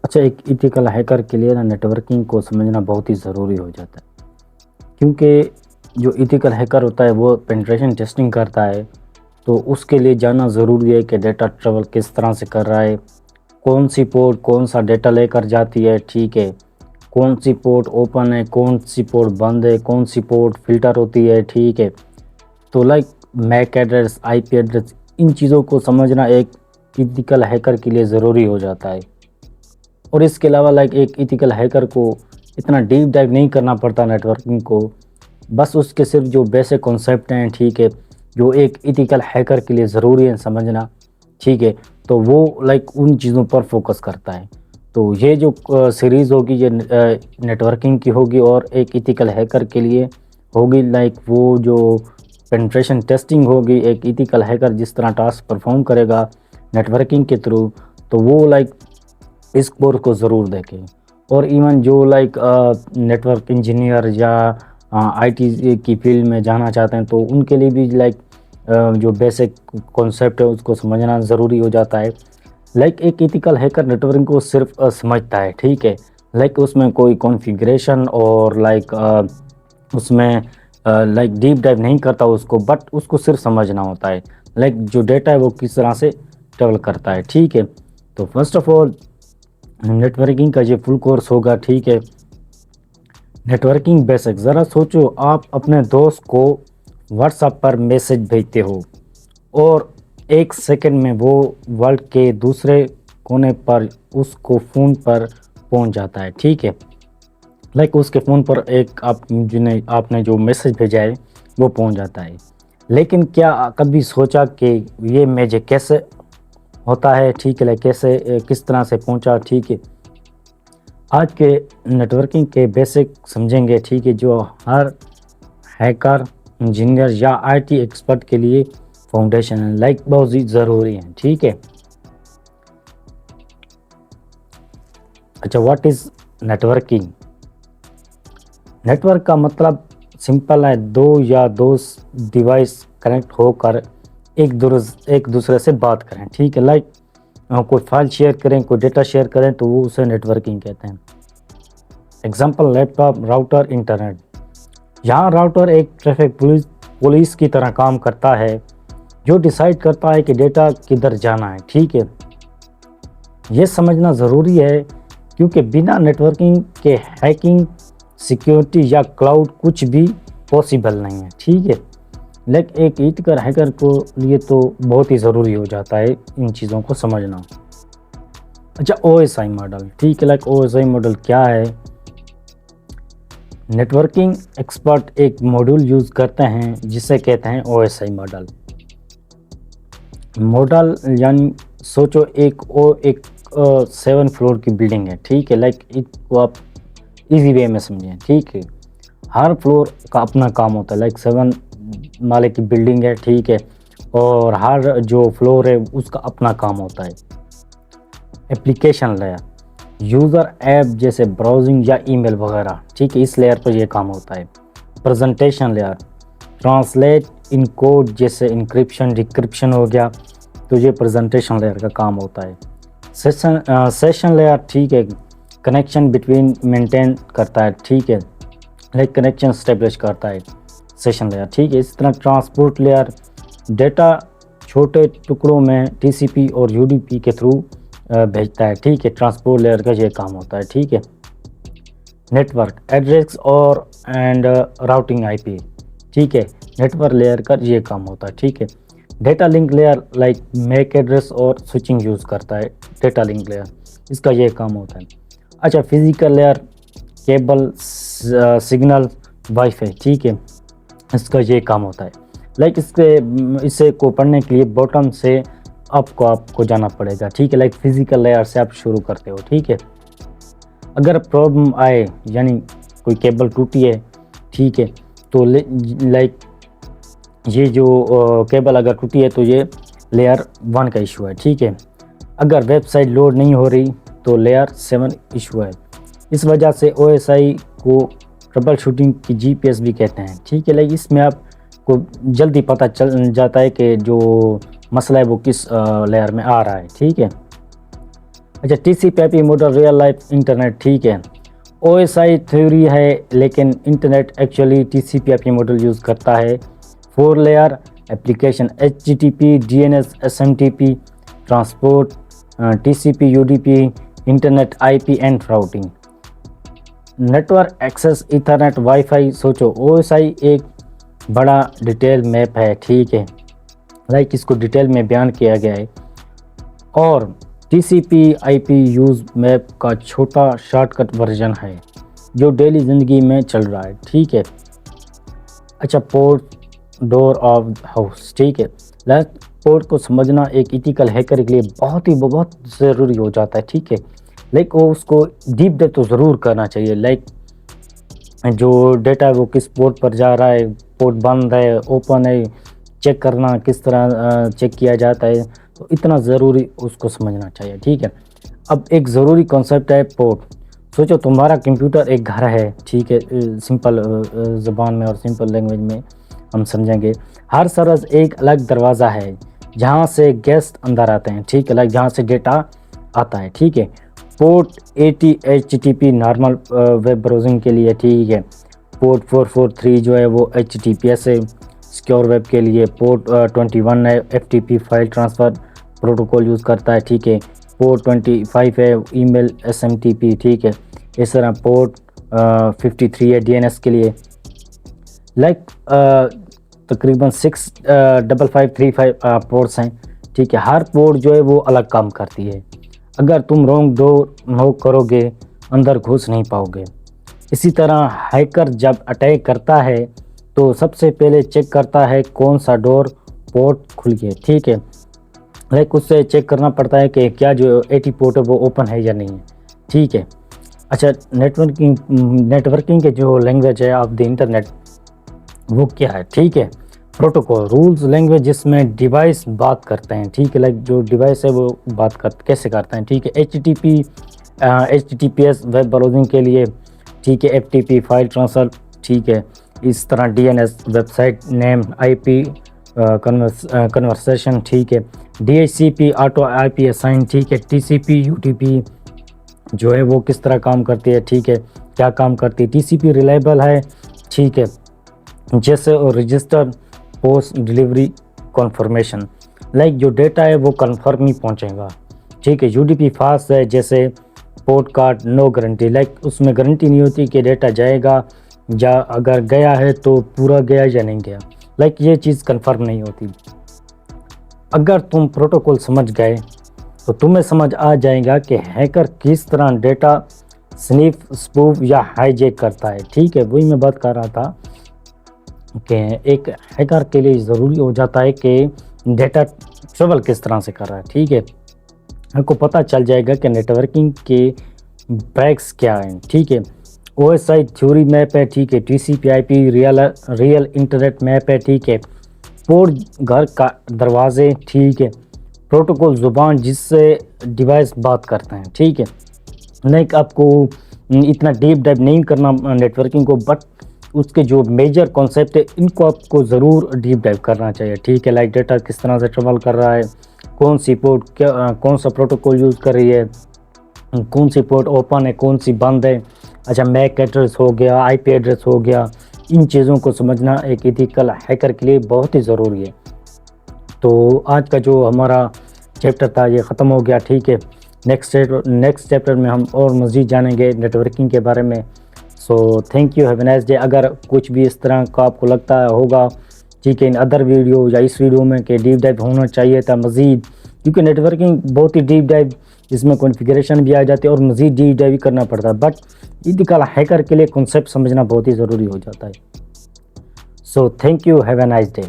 अच्छा, एक ethical hacker के लिए ना नेटवर्किंग को समझना बहुत ही ज़रूरी हो जाता है, क्योंकि जो एथिकल हैकर होता है वो पेनिट्रेशन टेस्टिंग करता है। तो उसके लिए जानना ज़रूरी है कि डेटा ट्रैवल किस तरह से कर रहा है, कौन सी पोर्ट कौन सा डेटा लेकर जाती है, ठीक है, कौन सी पोर्ट ओपन है, कौन सी पोर्ट बंद है, कौन सी पोर्ट फ़िल्टर होती है, ठीक है। तो like MAC address, IP address, इन चीज़ों को समझना एक एथिकल हैकर के लिए ज़रूरी हो जाता है। और इसके अलावा लाइक एक एथिकल हैकर को इतना डीप डाइव नहीं करना पड़ता नेटवर्किंग को, बस उसके सिर्फ जो बेसिक कॉन्सेप्ट हैं, ठीक है, जो एक एथिकल हैकर के लिए ज़रूरी है समझना, ठीक है, तो वो लाइक उन चीज़ों पर फोकस करता है। तो ये जो सीरीज़ होगी ये नेटवर्किंग की होगी और एक एथिकल हैकर के लिए होगी। लाइक वो जो पेनिट्रेशन टेस्टिंग होगी, एक एथिकल हैकर जिस तरह टास्क परफॉर्म करेगा नेटवर्किंग के थ्रू, तो वो लाइक इस कोर्स को ज़रूर देखें। और इवन जो लाइक नेटवर्क इंजीनियर या आईटी की फील्ड में जाना चाहते हैं तो उनके लिए भी लाइक जो बेसिक कॉन्सेप्ट है उसको समझना ज़रूरी हो जाता है। लाइक एक एथिकल हैकर नेटवर्किंग को सिर्फ समझता है, ठीक है, लाइक उसमें कोई कॉन्फ़िगरेशन और लाइक उसमें लाइक डीप डाइव नहीं करता उसको, बट उसको सिर्फ समझना होता है लाइक जो डेटा है वो किस तरह से ट्रेवल करता है, ठीक है। तो फर्स्ट ऑफ ऑल नेटवर्किंग का ये फुल कोर्स होगा, ठीक है। नेटवर्किंग बेसिक, ज़रा सोचो आप अपने दोस्त को व्हाट्सएप पर मैसेज भेजते हो और 1 सेकंड में वो वर्ल्ड के दूसरे कोने पर उसको फ़ोन पर पहुंच जाता है, ठीक है। लाइक उसके फ़ोन पर एक आप जिन्हें आपने जो मैसेज भेजा है वो पहुंच जाता है। लेकिन क्या कभी सोचा कि ये मैजिक कैसे होता है, ठीक है, लाइक कैसे किस तरह से पहुंचा, ठीक है। आज के नेटवर्किंग के बेसिक समझेंगे, ठीक है, जो हर हैकर, इंजीनियर या आईटी एक्सपर्ट के लिए फाउंडेशन है, लाइक बहुत ही ज़रूरी है, ठीक है। अच्छा, व्हाट इज़ नेटवर्किंग? नेटवर्क का मतलब सिंपल है, दो या दो डिवाइस कनेक्ट होकर एक दूसरे से बात करें, ठीक है। लाइक कोई फाइल शेयर करें, कोई डेटा शेयर करें तो वो उसे नेटवर्किंग कहते हैं। Example laptop, router, internet. यहाँ राउटर एक ट्रैफिक पुलिस की तरह काम करता है जो डिसाइड करता है कि डेटा किधर जाना है, ठीक है। ये समझना ज़रूरी है क्योंकि बिना नेटवर्किंग के हैकिंग, सिक्योरिटी या क्लाउड कुछ भी पॉसिबल नहीं है, ठीक है। लेकिन एक एथिकल हैकर को लिए तो बहुत ही ज़रूरी हो जाता है इन चीज़ों को समझना। अच्छा, ओएसआई मॉडल, ठीक है, लाइक ओएसआई मॉडल क्या है? नेटवर्किंग एक्सपर्ट एक मॉड्यूल यूज़ करते हैं जिसे कहते हैं ओएसआई मॉडल। मॉडल यानी सोचो एक 7 फ्लोर की बिल्डिंग है, ठीक है, लाइक इसको आप इजी वे में समझें, ठीक है। हर फ्लोर का अपना काम होता है, लाइक 7 माले की बिल्डिंग है, ठीक है, और हर जो फ्लोर है उसका अपना काम होता है। एप्लीकेशन लेयर, यूज़र ऐप जैसे ब्राउजिंग या ईमेल वगैरह, ठीक है, इस लेयर पर यह काम होता है। प्रेजेंटेशन लेयर, ट्रांसलेट इन कोड जैसे इंक्रिप्शन डिक्रिप्शन हो गया, तो ये प्रेजेंटेशन लेयर का काम होता है। सेशन लेयर, ठीक है, कनेक्शन बिटवीन मेंटेन करता है, ठीक है, लाइक कनेक्शन स्टेब्लिश करता है सेशन लेयर, ठीक है। इस तरह ट्रांसपोर्ट लेयर, डेटा छोटे टुकड़ों में टीसीपी और यूडीपी के थ्रू भेजता है, ठीक है, ट्रांसपोर्ट लेयर का ये काम होता है, ठीक है। नेटवर्क एड्रेस और एंड राउटिंग आईपी, ठीक है, नेटवर्क लेयर का ये काम होता है, ठीक है। Data link layer like MAC address और स्विचिंग यूज़ करता है डेटा लिंक लेयर, इसका ये काम होता है। अच्छा, physical layer, cable, signal, wifi, ठीक है, इसका ये काम होता है। लाइक इसे को पढ़ने के लिए बॉटम से आपको जाना पड़ेगा, ठीक है, लाइक फिजिकल लेयर से आप शुरू करते हो, ठीक है। अगर प्रॉब्लम आए यानी कोई केबल टूटी है, ठीक है, तो लाइक ये जो केबल अगर टूटी है तो ये लेयर 1 का इशू है, ठीक है। अगर वेबसाइट लोड नहीं हो रही तो लेयर 7 इशू है। इस वजह से ओएसआई को ट्रबल शूटिंग की जीपीएस भी कहते हैं, ठीक है, लाइक इसमें आपको जल्दी पता चल जाता है कि जो मसला है वो किस लेयर में आ रहा है, ठीक है। अच्छा, TCP/IP model real life internet, ठीक है। OSI थ्योरी है, लेकिन internet actually TCP/IP model use करता है। 4 layer application HTTP, DNS, SMTP, transport, TCP, UDP, internet IP and routing, network access, ethernet, wifi. सोचो, OSI एक बड़ा डिटेल मैप है, ठीक है, लाइक इसको डिटेल में बयान किया गया है, और TCP/IP यूज़ मैप का छोटा शॉर्टकट वर्जन है जो डेली ज़िंदगी में चल रहा है, ठीक है। अच्छा, पोर्ट डोर ऑफ हाउस, ठीक है। लाइक पोर्ट को समझना एक इथिकल हैकर के लिए बहुत ज़रूरी हो जाता है, ठीक है। लाइक वो उसको डीप डेप तो ज़रूर करना चाहिए, लाइक जो डेटा है वो किस पोर्ट पर जा रहा है, पोर्ट बंद है, ओपन है, चेक करना किस तरह चेक किया जाता है, तो इतना ज़रूरी उसको समझना चाहिए, ठीक है। अब एक ज़रूरी कॉन्सेप्ट है पोर्ट। सोचो तुम्हारा कंप्यूटर एक घर है, ठीक है, सिंपल ज़बान में और सिंपल लैंग्वेज में हम समझेंगे। हर सरस एक अलग दरवाज़ा है जहाँ से गेस्ट अंदर आते हैं, ठीक है, लाइक जहाँ से डेटा आता है, ठीक है। Port 80 HTTP normal web browsing के लिए, ठीक है। पोर्ट 443 जो है वो HTTPS है सिक्योर वेब के लिए। पोर्ट 21 है FTP file transfer protocol use करता है, ठीक है। पोर्ट 25 है ईमेल SMTP, ठीक है। इस तरह पोर्ट 53 है DNS के लिए। लाइक तकरीबन 65535 पोर्ट्स हैं, ठीक है। हर पोर्ट जो है वो अलग काम करती है। अगर तुम रॉन्ग डोर नॉक करोगे अंदर घुस नहीं पाओगे। इसी तरह हैकर जब अटैक करता है तो सबसे पहले चेक करता है कौन सा डोर पोर्ट खुल गया, ठीक है। लाइक उससे चेक करना पड़ता है कि क्या जो 80 पोर्ट है वो ओपन है या नहीं है, ठीक है। अच्छा, नेटवर्किंग के जो लैंग्वेज है ऑफ द इंटरनेट वो क्या है, ठीक है। प्रोटोकॉल रूल्स लैंग्वेज जिसमें डिवाइस बात करते हैं, ठीक है, लाइक जो डिवाइस है वो बात कैसे करते हैं, ठीक है। HTTPS वेब ब्राउजिंग के लिए, ठीक है। FTP फाइल ट्रांसफ़र, ठीक है। इस तरह DNS website name IP conversation, ठीक है। DHCP ऑटो IP असाइन, ठीक है। TCP UDP जो है वो किस तरह काम करती है, ठीक है, क्या काम करती है। TCP रिलायबल है, ठीक है, जैसे register post delivery confirmation, like जो डेटा है वो कन्फर्म ही पहुंचेगा, ठीक है। UDP फास्ट है, जैसे port card no guarantee, like उसमें गारंटी नहीं होती कि डेटा जाएगा, या अगर गया है तो पूरा गया या नहीं गया, लाइक ये चीज़ कन्फर्म नहीं होती। अगर तुम प्रोटोकॉल समझ गए तो तुम्हें समझ आ जाएगा कि हैकर किस तरह डेटा स्निफ, स्पूफ या हाईजैक करता है, ठीक है। वही मैं बात कर रहा था कि एक हैकर के लिए ज़रूरी हो जाता है कि डेटा ट्रेवल किस तरह से कर रहा है, ठीक है। आपको पता चल जाएगा कि नेटवर्किंग के ब्रेक्स क्या हैं, ठीक है। OSI थ्योरी मैप है, ठीक है। TCP/IP रियल इंटरनेट मैप है, ठीक है। पोर्ट घर का दरवाजे, ठीक है। प्रोटोकॉल ज़ुबान जिससे डिवाइस बात करते हैं, ठीक है। लाइक आपको इतना डीप डाइव नहीं करना नेटवर्किंग को, बट उसके जो मेजर कॉन्सेप्ट है इनको आपको ज़रूर डीप डाइव करना चाहिए, ठीक है। लाइक डेटा किस तरह से ट्रेवल कर रहा है, कौन सी पोर्ट कौन सा प्रोटोकॉल यूज़ कर रही है, कौन सी पोर्ट ओपन है, कौन सी बंद है। अच्छा, मैक एड्रेस हो गया, IP एड्रेस हो गया, इन चीज़ों को समझना एक एथिकल हैकर के लिए बहुत ही ज़रूरी है। तो आज का जो हमारा चैप्टर था ये ख़त्म हो गया, ठीक है। नेक्स्ट चैप्टर में हम और मज़ीद जानेंगे नेटवर्किंग के बारे में। So thank you, have a nice day. अगर कुछ भी इस तरह का आपको लगता होगा, ठीक है, इन अदर वीडियो या इस वीडियो में कि डीप डाइव होना चाहिए था मज़ीद, क्योंकि नेटवर्किंग बहुत ही डीप डाइव, इसमें कॉन्फ़िगरेशन भी आ जाती है और मज़ीद डीप डाइव करना पड़ता है, बट एथिकल हैकर के लिए कॉन्सेप्ट समझना बहुत ही ज़रूरी हो जाता है। So thank you, have a nice day.